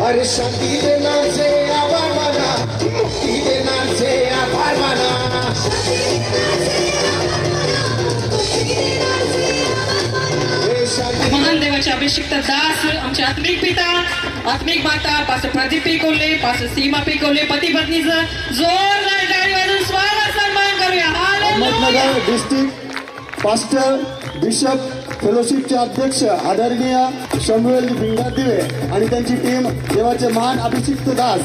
अरे शांती देण्याचे आभार माना, मुक्ती देण्याचे आभार माना. महान देवाचे अभिषिक्त दास आमचे आत्मिक पिता आत्मिक माता पास प्रदीप पिकोले पास सीमा पिकोले पती पत्नीचं जोरदार टाळी वाजवून स्वागत सन्मान करूया. अहमदनगर डिस्ट्रिक्ट पास्टर बिशप फेलोशिपचे अध्यक्ष आदरणीय शम्युएल भिंगादिवे आणि त्यांची टीम देवाचे महान अभिषिक्त दास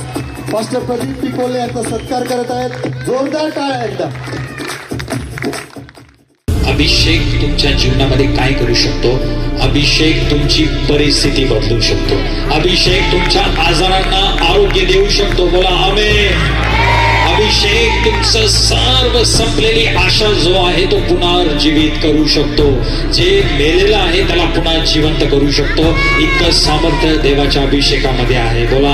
पास्टर प्रदीप पिकोले यांचा सत्कार करत आहेत. जोरदार टाळ्या एकदा. अभिषेक तुमच्या जीवनामध्ये काय करू शकतो? अभिषेक तुमची परिस्थिती बदलू शकतो. अभिषेक तुमच्या आजारांना आरोग्य देऊ शकतो. बोला आमेन. अभिषेक तुमचं सर्व संपलेली आशा जो आहे तो पुनर्जीवित करू शकतो. जे मेलेलं आहे त्याला पुन्हा जिवंत करू शकतो. इतकं सामर्थ्य देवाच्या अभिषेकामध्ये आहे. बोला